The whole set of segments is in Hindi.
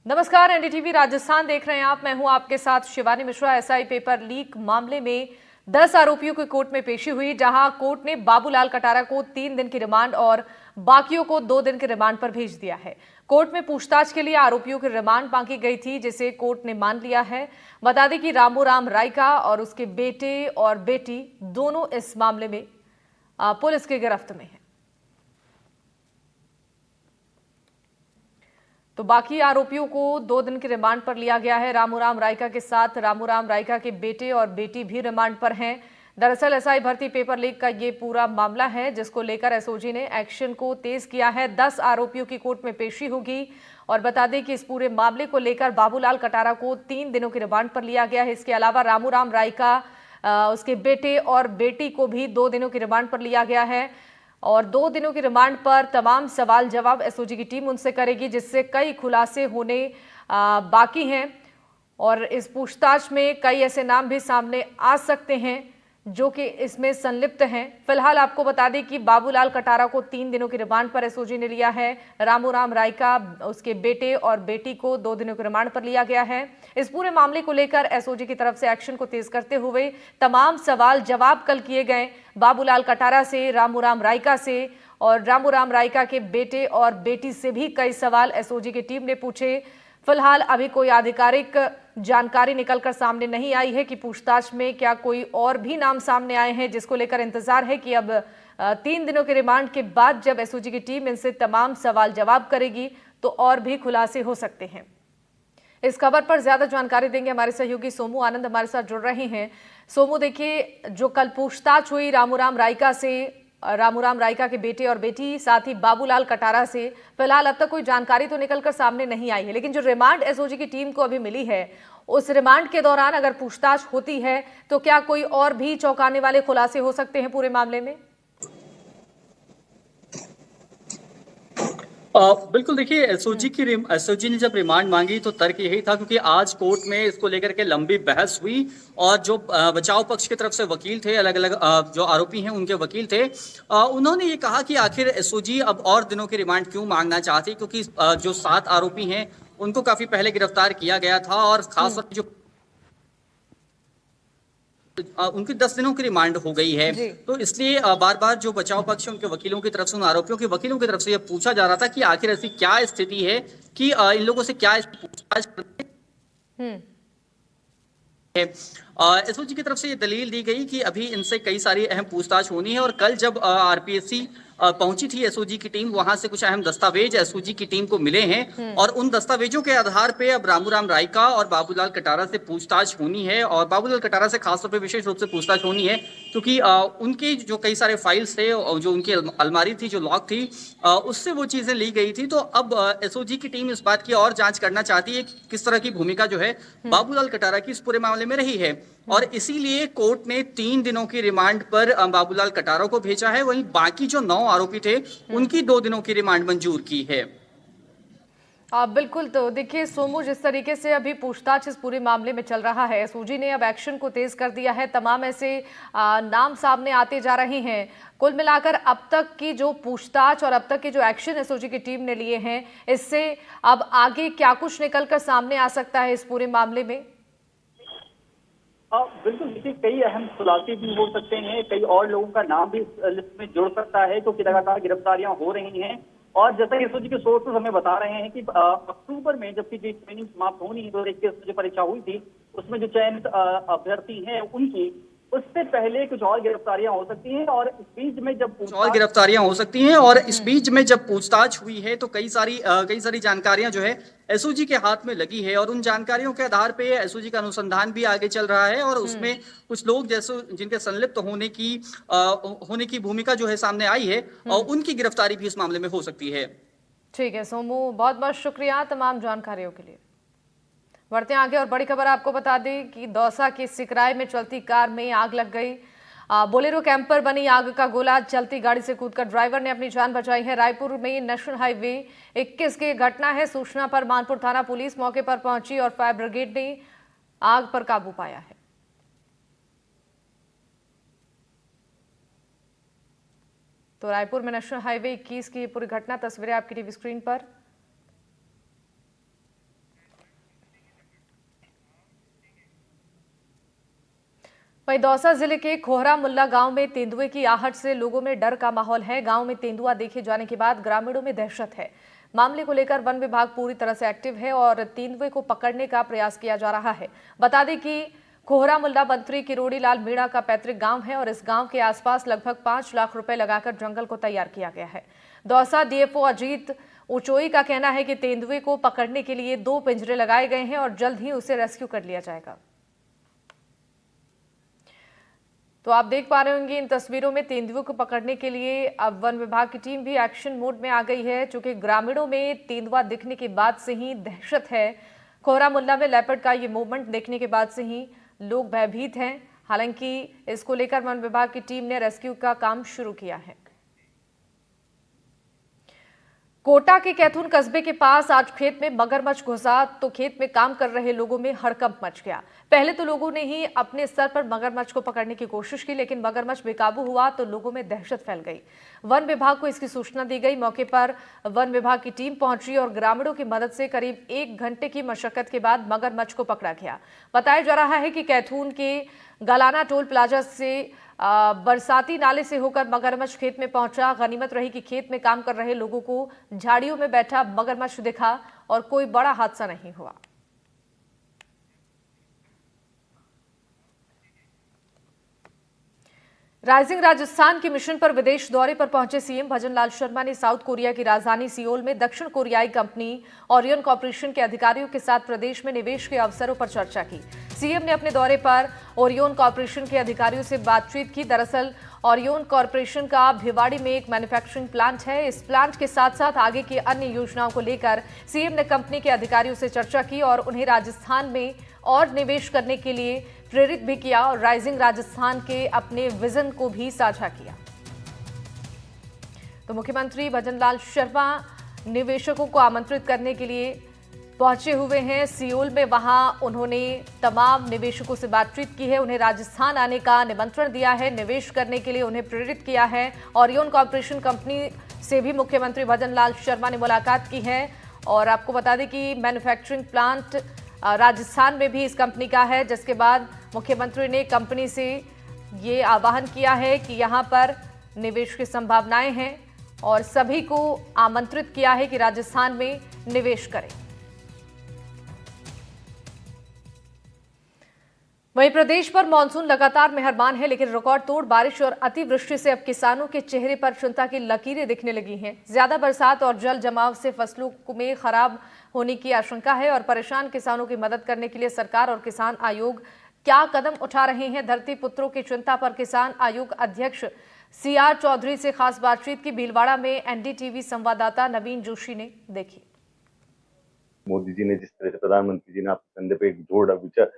नमस्कार, एनडीटीवी राजस्थान देख रहे हैं आप। मैं हूं आपके साथ Shivani Mishra. SI paper leak मामले में 10 आरोपियों की कोर्ट में पेशी हुई, जहां कोर्ट ने बाबूलाल कटारा को 3 दिन की रिमांड और बाकियों को 2 दिन के रिमांड पर भेज दिया है। कोर्ट में पूछताछ के लिए आरोपियों की रिमांड मांगी गई थी, जिसे कोर्ट ने मान लिया है। बता दें कि रामूराम रायका और उसके बेटे और बेटी दोनों इस मामले में पुलिस की गिरफ्त में है। तो बाकी आरोपियों को 2 दिन के रिमांड पर लिया गया है। रामूराम रायका के साथ रामूराम रायका के बेटे और बेटी भी रिमांड पर हैं। दरअसल एसआई भर्ती पेपर लीक का ये पूरा मामला है, जिसको लेकर एसओजी ने एक्शन को तेज किया है। 10 आरोपियों की कोर्ट में पेशी होगी और बता दें कि इस पूरे मामले को लेकर बाबूलाल कटारा को 3 दिनों के रिमांड पर लिया गया है। इसके अलावा रामूराम रायका, उसके बेटे और बेटी को भी 2 दिनों की रिमांड पर लिया गया है और 2 दिनों की रिमांड पर तमाम सवाल जवाब एसओजी की टीम उनसे करेगी, जिससे कई खुलासे होने बाकी हैं और इस पूछताछ में कई ऐसे नाम भी सामने आ सकते हैं जो कि इसमें संलिप्त हैं। फिलहाल आपको बता दें कि बाबूलाल कटारा को 3 दिनों की रिमांड पर एसओजी ने लिया है। रामूराम रायका, उसके बेटे और बेटी को 2 दिनों के रिमांड पर लिया गया है। इस पूरे मामले को लेकर एसओजी की तरफ से एक्शन को तेज करते हुए तमाम सवाल जवाब कल किए गए बाबूलाल कटारा से, रामूराम रायका से और रामूराम रायका के बेटे और बेटी से भी कई सवाल एसओजी की टीम ने पूछे। फिलहाल अभी कोई आधिकारिक जानकारी निकलकर सामने नहीं आई है कि पूछताछ में क्या कोई और भी नाम सामने आए हैं, जिसको लेकर इंतजार है कि अब 3 दिनों के रिमांड के बाद जब एसओजी की टीम इनसे तमाम सवाल जवाब करेगी तो और भी खुलासे हो सकते हैं। इस खबर पर ज्यादा जानकारी देंगे हमारे सहयोगी सोमू आनंद हमारे साथ जुड़ रहे हैं। सोमू, देखिए, जो कल पूछताछ हुई रामूराम रायका से, रामूराम रायका के बेटे और बेटी, साथ ही बाबूलाल कटारा से, फिलहाल अब तक कोई जानकारी तो निकलकर सामने नहीं आई है, लेकिन जो रिमांड एसओजी की टीम को अभी मिली है, उस रिमांड के दौरान अगर पूछताछ होती है तो क्या कोई और भी चौंकाने वाले खुलासे हो सकते हैं पूरे मामले में? बिल्कुल, देखिए एसओजी ने जब रिमांड मांगी तो तर्क यही था, क्योंकि आज कोर्ट में इसको लेकर के लंबी बहस हुई और जो बचाव पक्ष की तरफ से वकील थे, अलग अलग जो आरोपी हैं उनके वकील थे, उन्होंने ये कहा कि आखिर एसओजी अब और दिनों की रिमांड क्यों मांगना चाहती, क्योंकि जो 7 आरोपी हैं उनको काफी पहले गिरफ्तार किया गया था और खासतौर पर जो उनकी 10 दिनों की रिमांड हो गई है। जी। तो इसलिए बार बार जो बचाव पक्ष है उनके वकीलों की तरफ से, उन आरोपियों के वकीलों की तरफ से यह पूछा जा रहा था कि आखिर ऐसी क्या स्थिति है कि इन लोगों से क्या पूछताछ हम्म। है। एसओजी की तरफ से ये दलील दी गई कि अभी इनसे कई सारी अहम पूछताछ होनी है और कल जब आरपीएससी पहुंची थी एसओजी की टीम, वहां से कुछ अहम दस्तावेज एसओजी की टीम को मिले हैं और उन दस्तावेजों के आधार पे अब रामूराम रायका और बाबूलाल कटारा से पूछताछ होनी है और बाबूलाल कटारा से खासतौर पे विशेष रूप से पूछताछ होनी है, क्योंकि उनके जो कई सारे फाइल्स थे और जो उनकी अलमारी थी, जो लॉक थी, उससे वो चीजें ली गई थी। तो अब एसओजी की टीम इस बात की और जांच करना चाहती है कि किस तरह की भूमिका जो है बाबूलाल कटारा की इस पूरे मामले में रही है और इसीलिए कोर्ट ने 3 दिनों की रिमांड पर बाबूलाल कटारा को भेजा है। वहीं बाकी जो 9 आरोपी थे उनकी 2 दिनों की रिमांड मंजूर की है। बिल्कुल। तो देखिए सोमू, जिस तरीके से अभी पूछताछ इस पूरे मामले में चल रहा है, एसओजी ने अब एक्शन को तेज कर दिया है। तमाम ऐसे नाम सामने आते जा रहे हैं। कुल मिलाकर अब तक की जो पूछताछ और अब तक के जो एक्शन एसओजी की टीम ने लिए हैं, इससे अब आगे क्या कुछ निकलकर सामने आ सकता है इस पूरे मामले में? बिल्कुल, देखिए कई अहम खुलासे भी हो सकते हैं, कई और लोगों का नाम भी इस लिस्ट में जुड़ सकता है, क्योंकि लगातार गिरफ्तारियां हो रही हैं। और जैसा कि एसओजी के सोर्सेज हमें बता रहे हैं कि अक्टूबर में जबकि जो ट्रेनिंग समाप्त होनी है, 2021 में जो परीक्षा हुई थी, उसमें जो चयनित अभ्यर्थी हैं उनकी, उससे पहले कुछ और गिरफ्तारियां हो सकती हैं और इस बीच में जब पूछताछ हुई है तो कई सारी जानकारियां जो है एसओजी के हाथ में लगी है और उन जानकारियों के आधार पे एसओजी का अनुसंधान भी आगे चल रहा है और उसमें कुछ लोग जैसे जिनके संलिप्त होने की भूमिका जो है सामने आई है और उनकी गिरफ्तारी भी इस मामले में हो सकती है। ठीक है सोमू, बहुत बहुत शुक्रिया तमाम जानकारियों के लिए। बढ़ते हैं आगे और बड़ी खबर आपको बता दें कि दौसा के सिकराय में चलती कार में आग लग गई। बोलेरो कैंपर बनी आग का गोला, चलती गाड़ी से कूदकर ड्राइवर ने अपनी जान बचाई है। रायपुर में नेशनल हाईवे 21 की घटना है। सूचना पर मानपुर थाना पुलिस मौके पर पहुंची और फायर ब्रिगेड ने आग पर काबू पाया है। तो रायपुर में नेशनल हाईवे 21 की पूरी घटना, तस्वीरें आपकी टीवी स्क्रीन पर। वहीं दौसा जिले के खोहरा मुल्ला गांव में तेंदुए की आहट से लोगों में डर का माहौल है। गांव में तेंदुआ देखे जाने के बाद ग्रामीणों में दहशत है। मामले को लेकर वन विभाग पूरी तरह से एक्टिव है और तेंदुए को पकड़ने का प्रयास किया जा रहा है। बता दें कि खोहरा मुल्ला मंत्री किरोड़ी लाल मीणा का पैतृक गांव है और इस गांव के आसपास लगभग 5 लाख रुपए लगाकर जंगल को तैयार किया गया है। दौसा डीएफओ अजीत उचोई का कहना है कि तेंदुए को पकड़ने के लिए 2 पिंजरे लगाए गए हैं और जल्द ही उसे रेस्क्यू कर लिया जाएगा। तो आप देख पा रहे होंगे इन तस्वीरों में तेंदुए को पकड़ने के लिए अब वन विभाग की टीम भी एक्शन मोड में आ गई है, क्योंकि ग्रामीणों में तेंदुआ दिखने के बाद से ही दहशत है। खोहरा मुल्ला में लेपर्ड का ये मूवमेंट देखने के बाद से ही लोग भयभीत हैं। हालांकि इसको लेकर वन विभाग की टीम ने रेस्क्यू का काम शुरू किया है। कोटा के कैथून कस्बे के पास आज खेत में मगरमच्छ घुसा तो खेत में काम कर रहे लोगों में हड़कंप मच गया। पहले तो लोगों ने ही अपने स्तर पर मगरमच्छ को पकड़ने की कोशिश की, लेकिन मगरमच्छ बेकाबू हुआ तो लोगों में दहशत फैल गई। वन विभाग को इसकी सूचना दी गई। मौके पर वन विभाग की टीम पहुंची और ग्रामीणों की मदद से करीब 1 घंटे की मशक्कत के बाद मगरमच्छ को पकड़ा गया। बताया जा रहा है कि कैथून के गलाना टोल प्लाजा से बरसाती नाले से होकर मगरमच्छ खेत में पहुंचा। गनीमत रही कि खेत में काम कर रहे लोगों को झाड़ियों में बैठा मगरमच्छ दिखा और कोई बड़ा हादसा नहीं हुआ। राइजिंग राजस्थान के मिशन पर विदेश दौरे पर पहुंचे सीएम भजनलाल शर्मा ने साउथ कोरिया की राजधानी सियोल में दक्षिण कोरियाई कंपनी ओरियन कॉर्पोरेशन के अधिकारियों के साथ प्रदेश में निवेश के अवसरों पर चर्चा की। सीएम ने अपने दौरे पर ओरियन कॉर्पोरेशन के अधिकारियों से बातचीत की। दरअसल ओरियन कॉर्पोरेशन का भिवाड़ी में एक मैन्युफैक्चरिंग प्लांट है। इस प्लांट के साथ साथ आगे की अन्य योजनाओं को लेकर सीएम ने कंपनी के अधिकारियों से चर्चा की और उन्हें राजस्थान में और निवेश करने के लिए प्रेरित भी किया और राइजिंग राजस्थान के अपने विजन को भी साझा किया। तो मुख्यमंत्री भजनलाल शर्मा निवेशकों को आमंत्रित करने के लिए पहुंचे हुए हैं सियोल में। वहां उन्होंने तमाम निवेशकों से बातचीत की है, उन्हें राजस्थान आने का निमंत्रण दिया है, निवेश करने के लिए उन्हें प्रेरित किया है। ओरियन कॉर्पोरेशन कंपनी से भी मुख्यमंत्री भजनलाल शर्मा ने मुलाकात की है। और आपको बता दें कि मैन्युफैक्चरिंग प्लांट राजस्थान में भी इस कंपनी का है, जिसके बाद मुख्यमंत्री ने कंपनी से ये आह्वान किया है कि यहां पर निवेश की संभावनाएं हैं और सभी को आमंत्रित किया है कि राजस्थान में निवेश करें। वहीं प्रदेश पर मानसून लगातार मेहरबान है, लेकिन रिकॉर्ड तोड़ बारिश और अतिवृष्टि से अब किसानों के चेहरे पर चिंता की लकीरें दिखने लगी हैं। ज्यादा बरसात और जल जमाव से फसलों में खराब होने की आशंका है और परेशान किसानों की मदद करने के लिए सरकार और किसान आयोग क्या कदम उठा रहे हैं। धरती पुत्रों की चिंता पर किसान आयोग अध्यक्ष सीआर चौधरी से खास बातचीत की भीलवाड़ा में एनडीटीवी संवाददाता नवीन जोशी ने देखी। मोदी जी ने जिस तरह से प्रधानमंत्री जी ने आपके कंधे पे एक जोड़ विचार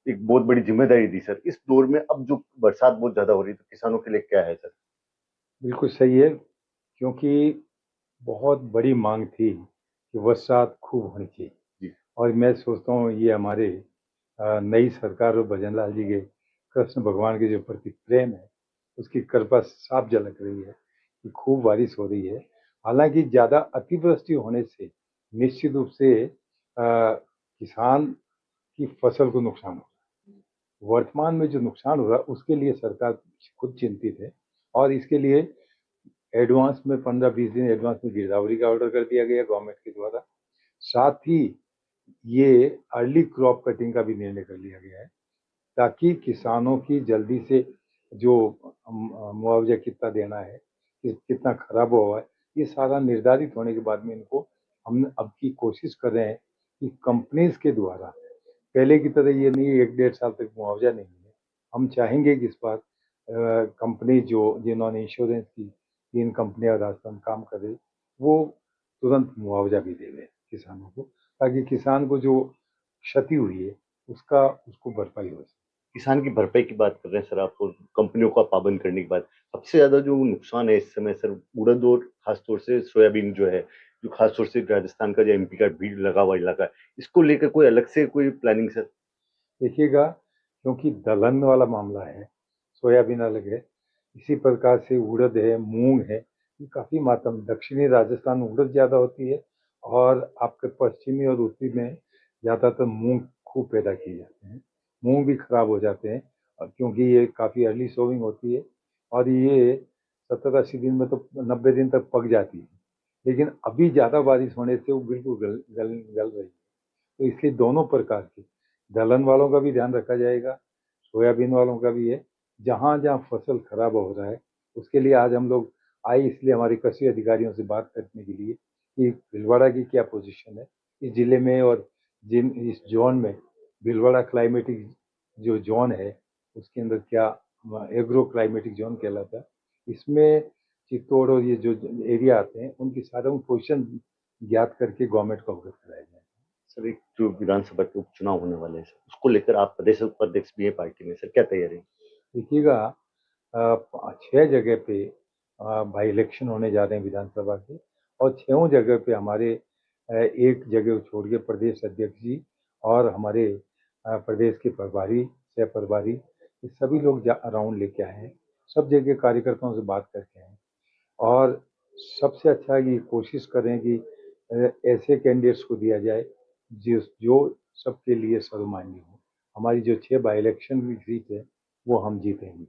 एक बहुत बड़ी जिम्मेदारी दी सर, इस दौर में अब जो बरसात बहुत ज्यादा हो रही है तो किसानों के लिए क्या है सर? बिल्कुल सही है, क्योंकि बहुत बड़ी मांग थी कि बरसात खूब होनी चाहिए और मैं सोचता हूँ ये हमारे नई सरकार और भजनलाल जी के कृष्ण भगवान के जो प्रति प्रेम है उसकी कृपा साफ झलक रही है कि खूब बारिश हो रही है। हालांकि ज़्यादा अतिवृष्टि होने से निश्चित रूप से किसान की फसल को नुकसान हो रहा है। वर्तमान में जो नुकसान हो रहा है उसके लिए सरकार खुद चिंतित है और इसके लिए एडवांस में 15-20 दिन एडवांस में गिरदावरी का ऑर्डर कर दिया गया गवर्नमेंट के द्वारा। साथ ही ये अर्ली क्रॉप कटिंग का भी निर्णय कर लिया गया है ताकि किसानों की जल्दी से जो मुआवजा कितना देना है, कितना खराब हुआ है, ये सारा निर्धारित होने के बाद में इनको हम अब की कोशिश कर रहे हैं कि कंपनीज के द्वारा पहले की तरह ये नहीं 1-1.5 साल तक मुआवजा नहीं है। हम चाहेंगे कि इस बार कंपनी जिन्होंने इंश्योरेंस की 3 कंपनियां राजस्थान काम कर रही वो तुरंत मुआवजा भी दे दें किसानों को, ताकि किसान को जो क्षति हुई है उसको भरपाई हो सके। किसान की भरपाई की बात कर रहे हैं सर आप, और कंपनियों का पाबंद करने की बात। सबसे ज्यादा जो नुकसान है इस समय सर उड़द और खासतौर से सोयाबीन जो है, जो खासतौर से राजस्थान का जो एमपी का भीड़ लगा हुआ इलाका है, इसको लेकर कोई अलग से कोई प्लानिंग सर? देखिएगा, क्योंकि दलहन वाला मामला है, सोयाबीन अलग है, इसी प्रकार से उड़द है, मूंग है, ये काफ़ी मात्रा में दक्षिणी राजस्थान में उड़द ज़्यादा होती है और आपके पश्चिमी और उत्तरी में ज़्यादातर मूंग खूब पैदा किए जाते हैं। मूंग भी खराब हो जाते हैं क्योंकि ये काफ़ी अर्ली सोविंग होती है और ये 70-80 दिन में तो 90 दिन तक पक जाती है, लेकिन अभी ज़्यादा बारिश होने से वो बिल्कुल गल रही है। तो इसलिए दोनों प्रकार के दलहन वालों का भी ध्यान रखा जाएगा, सोयाबीन वालों का भी है। जहाँ जहाँ फसल खराब हो रहा है उसके लिए आज हम लोग आए, इसलिए हमारे कृषि अधिकारियों से बात करने के लिए कि भीलवाड़ा की क्या पोजीशन है इस जिले में और इस जोन में। भीलवाड़ा क्लाइमेटिक जो जोन है उसके अंदर क्या एग्रो क्लाइमेटिक जोन कहलाता है। इसमें चित्तौड़ और ये जो एरिया आते हैं उनकी सारा पोजीशन ज्ञात करके गवर्नमेंट को अवगत कराया जाए। सर, एक जो विधानसभा के उपचुनाव होने वाले हैं सर, उसको लेकर आप प्रदेश उपाध्यक्ष भी है पार्टी में, सर क्या तैयारी है? देखिएगा, 6 जगह पे बाई इलेक्शन होने जा रहे हैं विधानसभा के, और 6 जगह पे हमारे एक जगह छोड़ के प्रदेश अध्यक्ष जी और हमारे प्रदेश के प्रभारी, सह प्रभारी, ये सभी लोग राउंड लेके आए हैं। सब जगह कार्यकर्ताओं से बात करके आए हैं और सबसे अच्छा ये कोशिश करें कि ऐसे कैंडिडेट्स को दिया जाए जो सबके लिए सर्वमान्य हो। हमारी जो 6 बाई इलेक्शन की सीट है वो हम जीतेंगे।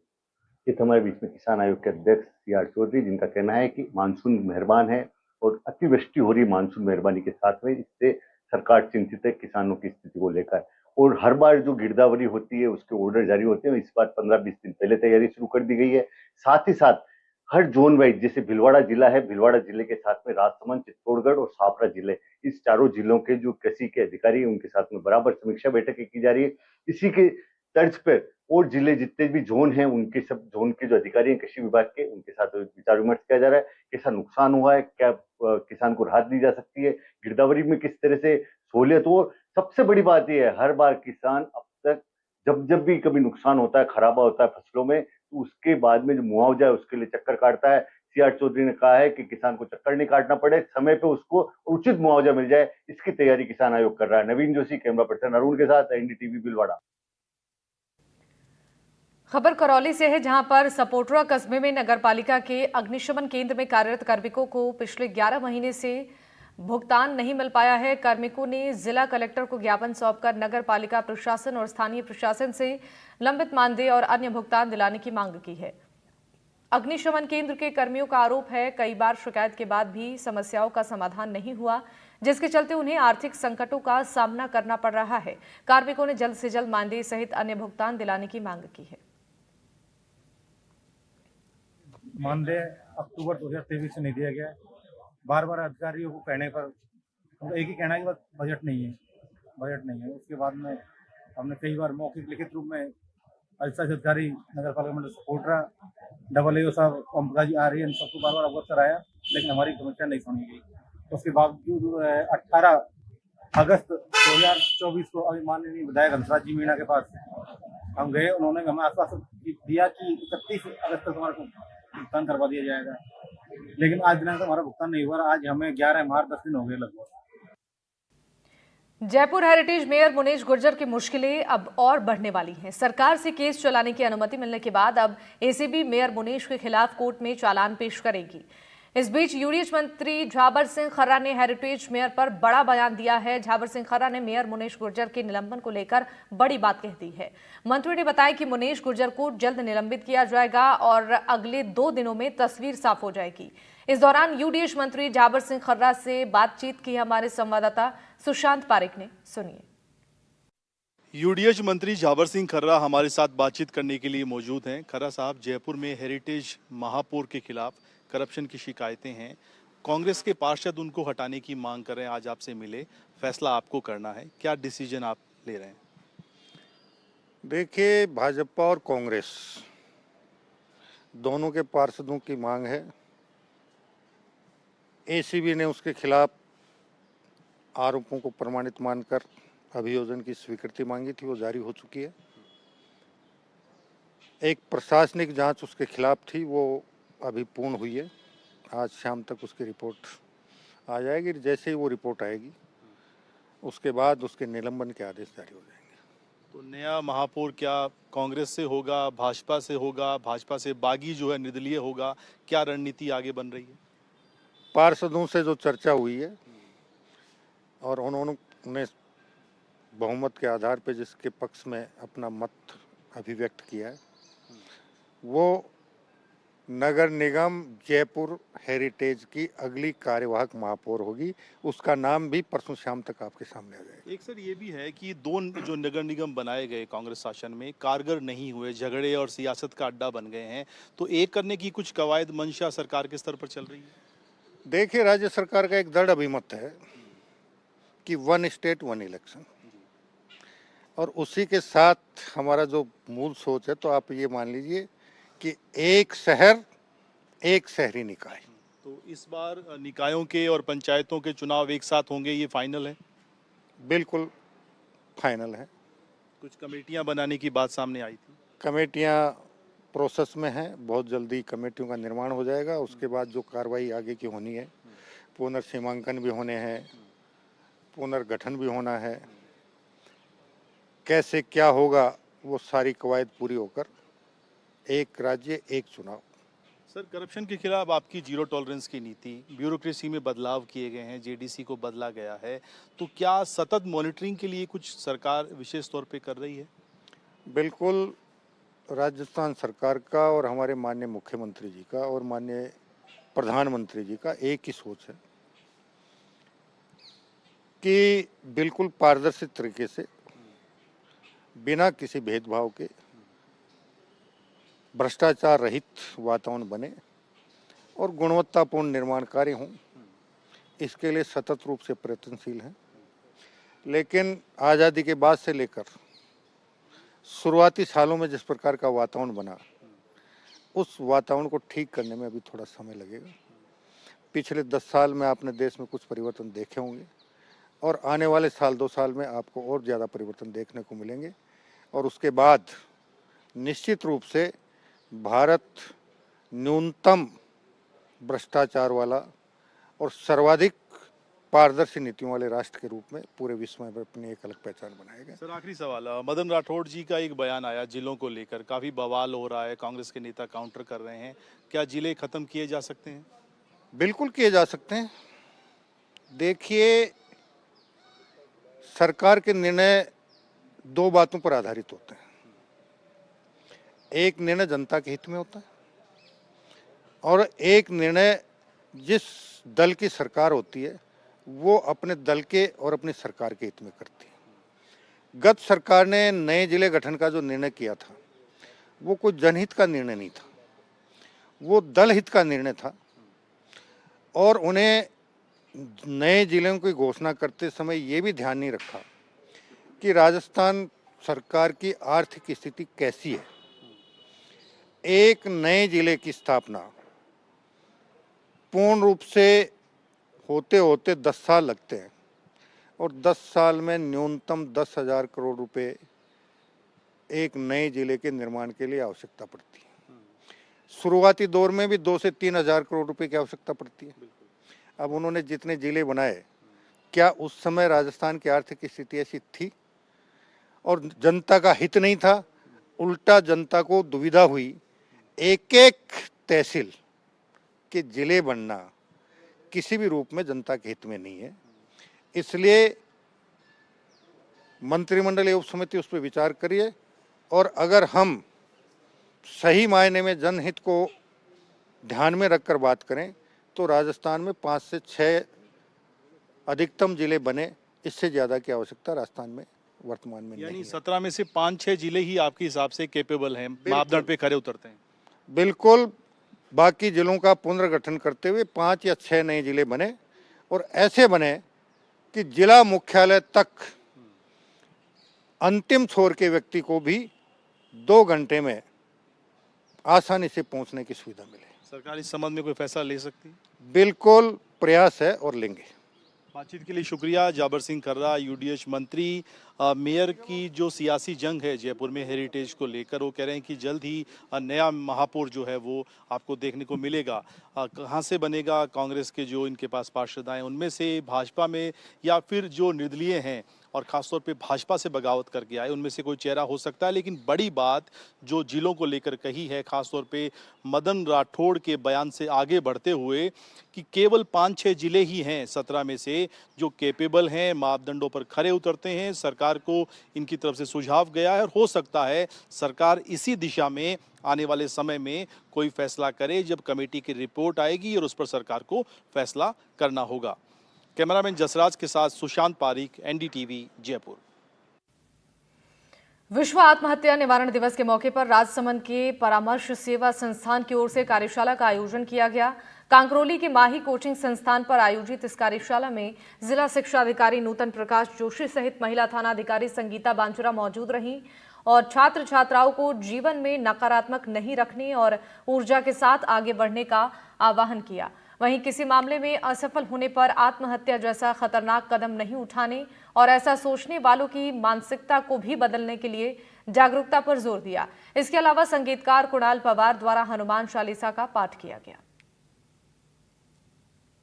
ये तो हमारे बीच में किसान आयोग के अध्यक्ष CR चौधरी, जिनका कहना है कि मानसून मेहरबान है और अतिवृष्टि हो रही मानसून मेहरबानी के साथ में, इससे सरकार चिंतित है किसानों की स्थिति को लेकर। और हर बार जो गिरदावरी होती है उसके ऑर्डर जारी होते हैं, इस बार 15-20 दिन पहले तैयारी शुरू कर दी गई है। साथ ही साथ हर जोन वाइज, जैसे भिलवाड़ा जिला है, भिलवाड़ा जिले के साथ में राजसमंद, चित्तौड़गढ़ और छापरा जिले, इस चारों जिलों के जो कृषि के अधिकारी हैं उनके साथ में बराबर समीक्षा बैठकें की जा रही है। इसी के तर्ज पर और जिले जितने भी जोन हैं उनके सब जोन के जो अधिकारी हैं कृषि विभाग के, उनके साथ विचार विमर्श किया जा रहा है। कैसा नुकसान हुआ है, क्या किसान को राहत दी जा सकती है, गिरदावरी में किस तरह से सहूलियत हो। सबसे बड़ी बात यह है, हर बार किसान अब तक जब भी कभी नुकसान होता है, खराबा होता है फसलों में, तो उसके बाद में जो मुआवजा है उसके लिए चक्कर काटता है। CR चौधरी ने कहा है कि किसान को चक्कर नहीं काटना पड़े, समय पे उसको उचित मुआवजा मिल जाए, इसकी तैयारी किसान आयोग कर रहा है। नवीन जोशी, कैमरा पर्सन अरुण के साथ, NDTV भिलवाड़ा। खबर करौली से है, जहां पर सपोटरा कस्बे में नगरपालिका के अग्निशमन केंद्र में कार्यरत कार्मिकों को पिछले 11 महीने से भुगतान नहीं मिल पाया है। कार्मिकों ने जिला कलेक्टर को ज्ञापन सौंपकर नगरपालिका प्रशासन और स्थानीय प्रशासन से लंबित मानदेय और अन्य भुगतान दिलाने की मांग की है। अग्निशमन केंद्र के कर्मियों का आरोप है, कई बार शिकायत के बाद भी समस्याओं का समाधान नहीं हुआ, जिसके चलते उन्हें आर्थिक संकटों का सामना करना पड़ रहा है। कार्मिकों ने जल्द से जल्द मानदेय सहित अन्य भुगतान दिलाने की मांग की है। मानदेय अक्टूबर 2023 से नहीं दिया गया है। बार बार अधिकारियों को कहने पर एक ही कहना है कि बस बजट नहीं है। उसके बाद में हमने कई बार मौखिक लिखित रूप में अधिकारी नगर पालिका मंडल सपोटरा, AO साहब, ओम प्रकाश जी, RN सबको बार बार अवगत कराया, लेकिन हमारी समस्या नहीं सुनी गई। उसके बावजूद 18 अगस्त 2024 को अभी माननीय विधायक हंसराज जी मीणा के पास हम गए। उन्होंने हमें आश्वासन दिया कि 31 अगस्त तक हमारे भुगतान करवा दिया जाएगा, लेकिन आज दिनांक हमारा भुगतान नहीं हुआ। आज हमें 11 मार्च 10 दिन हो गए लगभग। जयपुर हेरिटेज मेयर मुनीश गुर्जर की मुश्किलें अब और बढ़ने वाली हैं। सरकार से केस चलाने की अनुमति मिलने के बाद अब ACB मेयर मुनीश के खिलाफ कोर्ट में चालान पेश करेगी। इस बीच यूडीएच मंत्री झाबर सिंह खर्रा ने हेरिटेज मेयर पर बड़ा बयान दिया है। झाबर सिंह खर्रा ने मेयर मुनीश गुर्जर के निलंबन को लेकर बड़ी बात कह दी है। मंत्री ने बताया कि मुनीश गुर्जर को जल्द निलंबित किया जाएगा और अगले 2 दिनों में तस्वीर साफ हो जाएगी। इस दौरान यूडीएच मंत्री झाबर सिंह खर्रा से बातचीत की हमारे संवाददाता सुशांत पारिक ने, सुनिए। यूडीएच मंत्री झाबर सिंह खर्रा हमारे साथ बातचीत करने के लिए मौजूद हैं। खर्रा साहब, जयपुर में हेरिटेज महापौर के खिलाफ करप्शन की शिकायतें हैं, कांग्रेस के पार्षद उनको हटाने की मांग कर रहे हैं, आज आपसे मिले, फैसला आपको करना है, क्या डिसीजन आप ले रहे हैं? देखिए, भाजपा और कांग्रेस दोनों के पार्षदों की मांग है। ACB ने उसके खिलाफ आरोपों को प्रमाणित मानकर अभियोजन की स्वीकृति मांगी थी, वो जारी हो चुकी है। एक प्रशासनिक जांच उसके खिलाफ थी, वो अभी पूर्ण हुई है। आज शाम तक उसकी रिपोर्ट आ जाएगी। जैसे ही वो रिपोर्ट आएगी उसके बाद उसके निलंबन के आदेश जारी हो जाएंगे। तो नया महापौर क्या कांग्रेस से होगा, भाजपा से होगा, भाजपा से बागी जो है निर्दलीय होगा, क्या रणनीति आगे बन रही है? पार्षदों से जो चर्चा हुई है और उन्होंने बहुमत के आधार पर जिसके पक्ष में अपना मत अभिव्यक्त किया है, वो नगर निगम जयपुर हेरिटेज की अगली कार्यवाहक महापौर होगी। उसका नाम भी परसों शाम तक आपके सामने आ जाएगा। एक सर ये भी है कि दो जो नगर निगम बनाए गए कांग्रेस शासन में कारगर नहीं हुए, झगड़े और सियासत का अड्डा बन गए हैं, तो एक करने की कुछ कवायद मंशा सरकार के स्तर पर चल रही है। देखिए, राज्य सरकार का एक दृढ़ अभिमत है कि 1 स्टेट 1 इलेक्शन, और उसी के साथ हमारा जो मूल सोच है, तो आप ये मान लीजिए कि एक शहर एक शहरी निकाय। तो इस बार निकायों के और पंचायतों के चुनाव एक साथ होंगे, ये फाइनल है? बिल्कुल फाइनल है। कुछ कमेटियां बनाने की बात सामने आई थी। कमेटियां प्रोसेस में हैं, बहुत जल्दी कमेटियों का निर्माण हो जाएगा। उसके बाद जो कार्रवाई आगे की होनी है, पुनर्सीमांकन भी होने हैं, पुनर्गठन भी होना है, कैसे क्या होगा वो सारी कवायद पूरी होकर एक राज्य एक चुनाव। सर, करप्शन के खिलाफ आपकी जीरो टॉलरेंस की नीति, ब्यूरोक्रेसी में बदलाव किए गए हैं, जेडीसी को बदला गया है, तो क्या सतत मॉनिटरिंग के लिए कुछ सरकार विशेष तौर पे कर रही है? बिल्कुल, राजस्थान सरकार का और हमारे माननीय मुख्यमंत्री जी का और माननीय प्रधानमंत्री जी का एक ही सोच है कि बिल्कुल पारदर्शी तरीके से, बिना किसी भेदभाव के, भ्रष्टाचार रहित वातावरण बने और गुणवत्तापूर्ण निर्माण कार्य हों। इसके लिए सतत रूप से प्रयत्नशील हैं। लेकिन आज़ादी के बाद से लेकर शुरुआती सालों में जिस प्रकार का वातावरण बना, उस वातावरण को ठीक करने में अभी थोड़ा समय लगेगा। पिछले 10 साल में आपने देश में कुछ परिवर्तन देखे होंगे, और आने वाले साल 2 साल में आपको और ज़्यादा परिवर्तन देखने को मिलेंगे। और उसके बाद निश्चित रूप से भारत न्यूनतम भ्रष्टाचार वाला और सर्वाधिक पारदर्शी नीतियों वाले राष्ट्र के रूप में पूरे विश्व में अपनी एक अलग पहचान बनाएगा। सर, आखिरी सवाल, मदन राठौड़ जी का एक बयान आया जिलों को लेकर, काफी बवाल हो रहा है, कांग्रेस के नेता काउंटर कर रहे हैं, क्या जिले खत्म किए जा सकते हैं? बिल्कुल किए जा सकते हैं। देखिए, सरकार के निर्णय 2 बातों पर आधारित होते हैं। एक निर्णय जनता के हित में होता है, और एक निर्णय जिस दल की सरकार होती है वो अपने दल के और अपनी सरकार के हित में करती है। गत सरकार ने नए जिले गठन का जो निर्णय किया था, वो कोई जनहित का निर्णय नहीं था, वो दल हित का निर्णय था। और उन्हें नए जिलों की घोषणा करते समय ये भी ध्यान नहीं रखा कि राजस्थान सरकार की आर्थिक स्थिति कैसी है। एक नए जिले की स्थापना पूर्ण रूप से होते होते 10 साल लगते हैं, और 10 साल में न्यूनतम 10,000 करोड़ रुपए एक नए जिले के निर्माण के लिए आवश्यकता पड़ती है। शुरुआती दौर में भी 2 से 3,000 करोड़ रुपए की आवश्यकता पड़ती है। अब उन्होंने जितने जिले बनाए, क्या उस समय राजस्थान की आर्थिक स्थिति ऐसी थी? और जनता का हित नहीं था, उल्टा जनता को दुविधा हुई। एक एक तहसील के जिले बनना किसी भी रूप में जनता के हित में नहीं है। इसलिए मंत्रिमंडल एवं समिति उस पर विचार करिए, और अगर हम सही मायने में जनहित को ध्यान में रखकर बात करें तो राजस्थान में 5 से 6 अधिकतम जिले बने। इससे ज़्यादा की आवश्यकता राजस्थान में वर्तमान में नहीं है। यानी 17 में से 5-6 जिले ही आपके हिसाब से कैपेबल हैं, मापदंड पे खरे उतरते हैं? बिल्कुल, बाकी जिलों का पुनर्गठन करते हुए 5 या 6 नए जिले बने, और ऐसे बने कि जिला मुख्यालय तक अंतिम छोर के व्यक्ति को भी 2 घंटे में आसानी से पहुंचने की सुविधा मिले। सरकार इस संबंध में कोई फैसला ले सकती है? बिल्कुल प्रयास है और लेंगे। बातचीत के लिए शुक्रिया। जाबर सिंह खर्रा, यूडीएच मंत्री। मेयर की जो सियासी जंग है जयपुर में हेरिटेज को लेकर, वो कह रहे हैं कि जल्द ही नया महापौर जो है वो आपको देखने को मिलेगा। कहाँ से बनेगा? कांग्रेस के जो इनके पास पार्षद आए उनमें से, भाजपा में, या फिर जो निर्दलीय हैं और ख़ासतौर पे भाजपा से बगावत करके आए, उनमें से कोई चेहरा हो सकता है। लेकिन बड़ी बात जो जिलों को लेकर कही है, ख़ासतौर पे मदन राठौड़ के बयान से आगे बढ़ते हुए, कि केवल 5-6 जिले ही हैं 17 में से जो कैपेबल हैं, मापदंडों पर खरे उतरते हैं। सरकार को इनकी तरफ से सुझाव गया है और हो सकता है सरकार इसी दिशा में आने वाले समय में कोई फैसला करे जब कमेटी की रिपोर्ट आएगी और उस पर सरकार को फैसला करना होगा। कैमरामैन जसराज के साथ सुशांत पारीक, एनडीटीवी, जयपुर। विश्व आत्महत्या निवारण दिवस के मौके पर राजसमंद के परामर्श सेवा संस्थान की ओर से कार्यशाला का आयोजन किया गया। कांकरोली के माही कोचिंग संस्थान पर आयोजित इस कार्यशाला में जिला शिक्षा अधिकारी नूतन प्रकाश जोशी सहित महिला थाना अधिकारी संगीता बांचुरा मौजूद रहीं और छात्र छात्राओं को जीवन में नकारात्मक नहीं रखने और ऊर्जा के साथ आगे बढ़ने का आह्वान किया। वहीं किसी मामले में असफल होने पर आत्महत्या जैसा खतरनाक कदम नहीं उठाने और ऐसा सोचने वालों की मानसिकता को भी बदलने के लिए जागरूकता पर जोर दिया। इसके अलावा संगीतकार कुणाल पवार द्वारा हनुमान चालीसा का पाठ किया गया।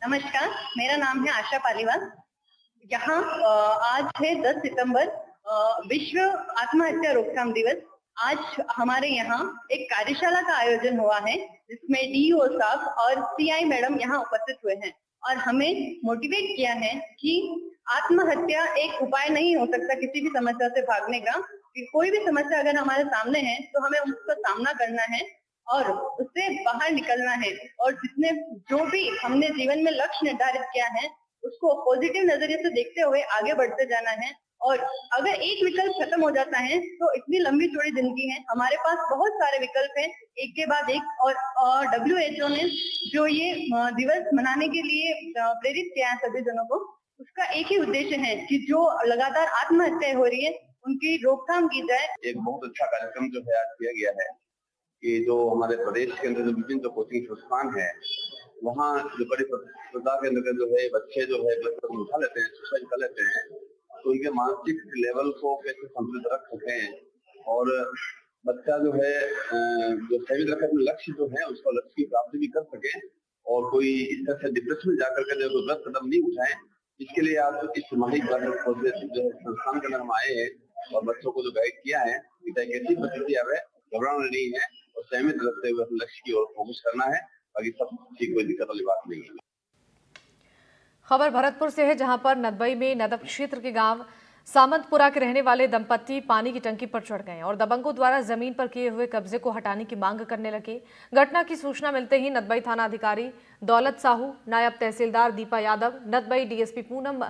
नमस्कार, मेरा नाम है आशा पालीवाल। यहाँ आज है 10 सितंबर, विश्व आत्महत्या रोकथाम दिवस। आज हमारे यहाँ एक कार्यशाला का आयोजन हुआ है जिसमें डीओ साहब और सीआई मैडम यहाँ उपस्थित हुए हैं और हमें मोटिवेट किया है कि आत्महत्या एक उपाय नहीं हो सकता किसी भी समस्या से भागने का। कोई भी समस्या अगर हमारे सामने है तो हमें उसका सामना करना है और उससे बाहर निकलना है और जो भी हमने जीवन में लक्ष्य निर्धारित किया है उसको पॉजिटिव नजरिए से देखते हुए आगे बढ़ते जाना है। और अगर एक विकल्प खत्म हो जाता है तो इतनी लंबी चौड़ी जिंदगी है, हमारे पास बहुत सारे विकल्प हैं, एक के बाद एक। और WHO ने जो ये दिवस मनाने के लिए प्रेरित किया है सभी जनों को, उसका एक ही उद्देश्य है कि जो लगातार आत्महत्या हो रही है उनकी रोकथाम की जाए। एक बहुत अच्छा कार्यक्रम जो है आज किया गया है कि जो हमारे प्रदेश के अंदर जो विभिन्न जो कोचिंग संस्थान है वहाँ जो बड़ी प्रतिस्पर्धा के अंदर जो है बच्चे जो है उठा लेते हैं, सुसाइड कर लेते हैं, तो उनके मानसिक लेवल को कैसे संतुलित रख सकें और बच्चा जो है जो सही रखे अपने लक्ष्य जो है उसका लक्ष्य की प्राप्ति भी कर सके और कोई इस तरह से डिप्रेशन में जाकर के जो गलत कदम नहीं उठाए। इसके लिए आज इस माहिर संस्थान के अंदर हम आए हैं और बच्चों को जो गाइड किया है कि चाहे कैसी परिस्थिति आवे घबराना नहीं है और सहमत रखते हुए अपने लक्ष्य की ओर फोकस करना है, बाकी सब ठीक, कोई दिक्कत वाली बात नहीं है। खबर भरतपुर से है, जहां पर नदबई में नदब क्षेत्र के गांव सामंतपुरा के रहने वाले दंपत्ति पानी की टंकी पर चढ़ गए और दबंगों द्वारा जमीन पर किए हुए कब्जे को हटाने की मांग करने लगे। घटना की सूचना मिलते ही नदबई थाना अधिकारी दौलत साहू, नायब तहसीलदार दीपा यादव, नदबई डीएसपी पूनम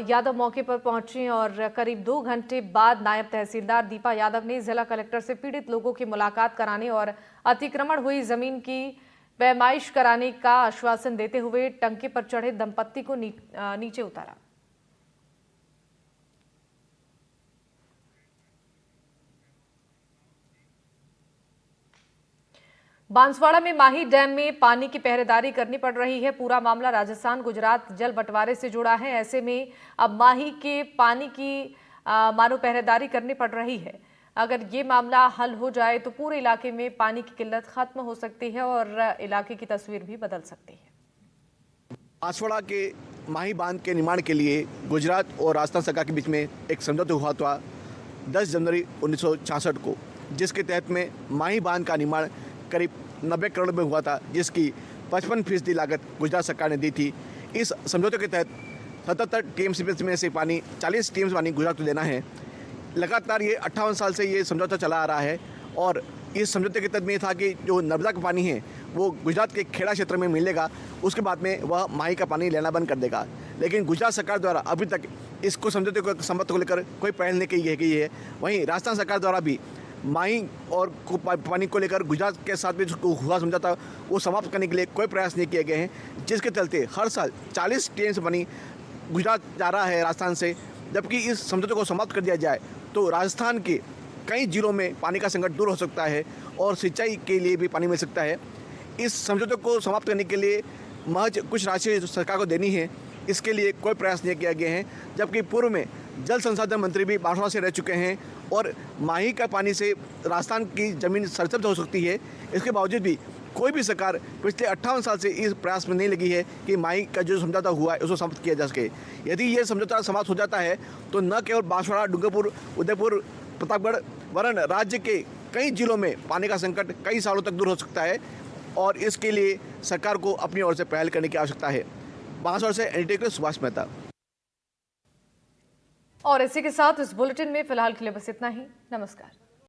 यादव मौके पर पहुंचे और करीब 2 घंटे बाद नायब तहसीलदार दीपा यादव ने जिला कलेक्टर से पीड़ित लोगों की मुलाकात कराने और अतिक्रमण हुई जमीन की पैमाइश कराने का आश्वासन देते हुए टंकी पर चढ़े दंपत्ति को नीचे उतारा। बांसवाड़ा में माही डैम में पानी की पहरेदारी करनी पड़ रही है। पूरा मामला राजस्थान गुजरात जल बंटवारे से जुड़ा है। ऐसे में अब माही के पानी की मानो पहरेदारी करनी पड़ रही है। अगर ये मामला हल हो जाए तो पूरे इलाके में पानी की किल्लत खत्म हो सकती है और इलाके की तस्वीर भी बदल सकती है। बांसवाड़ा के माही बांध के निर्माण के लिए गुजरात और राजस्थान सरकार के बीच में एक समझौता हुआ था 10 जनवरी 1966 को, जिसके तहत में माही बांध का निर्माण करीब 90 करोड़ में हुआ था, जिसकी 55% लागत गुजरात सरकार ने दी थी। इस समझौते के तहत 77 टीएमसी में से पानी 40 टीएमसी पानी गुजरात को देना है। लगातार ये 58 साल से ये समझौता चला आ रहा है और इस समझौते के तहत में था कि जो नर्मदा का पानी है वो गुजरात के खेड़ा क्षेत्र में मिलेगा, उसके बाद में वह माही का पानी लेना बंद कर देगा। लेकिन गुजरात सरकार द्वारा अभी तक इसको समझौते को सम्मत को लेकर कोई पहल नहीं की गई है। वहीं राजस्थान सरकार द्वारा भी माही और पानी को लेकर गुजरात के साथ में जो हुआ समझौता वो समाप्त करने के लिए कोई प्रयास नहीं किए गए हैं, जिसके चलते हर साल 40 टीएमसी पानी गुजरात जा रहा है राजस्थान से। जबकि इस समझौते को समाप्त कर दिया जाए तो राजस्थान के कई जिलों में पानी का संकट दूर हो सकता है और सिंचाई के लिए भी पानी मिल सकता है। इस समझौते को समाप्त करने के लिए महज कुछ राशि सरकार को देनी है, इसके लिए कोई प्रयास नहीं किया गया है। जबकि पूर्व में जल संसाधन मंत्री भी बांसवाड़ा से रह चुके हैं और माही का पानी से राजस्थान की ज़मीन सरसब्ज हो सकती है। इसके बावजूद भी कोई भी सरकार पिछले 58 साल से इस प्रयास में नहीं लगी है कि माही का जो समझौता हुआ है उसको समाप्त किया जा सके। यदि ये समझौता समाप्त हो जाता है तो न केवल बांसवाड़ा, डूंगरपुर, उदयपुर, प्रतापगढ़ वरन राज्य के कई जिलों में पानी का संकट कई सालों तक दूर हो सकता है और इसके लिए सरकार को अपनी ओर से पहल करने की आवश्यकता है। बांसवाड़ा से एनडीटीवी के लिए सुभाष मेहता। और इसी के साथ इस बुलेटिन में फिलहाल के लिए बस इतना ही। नमस्कार।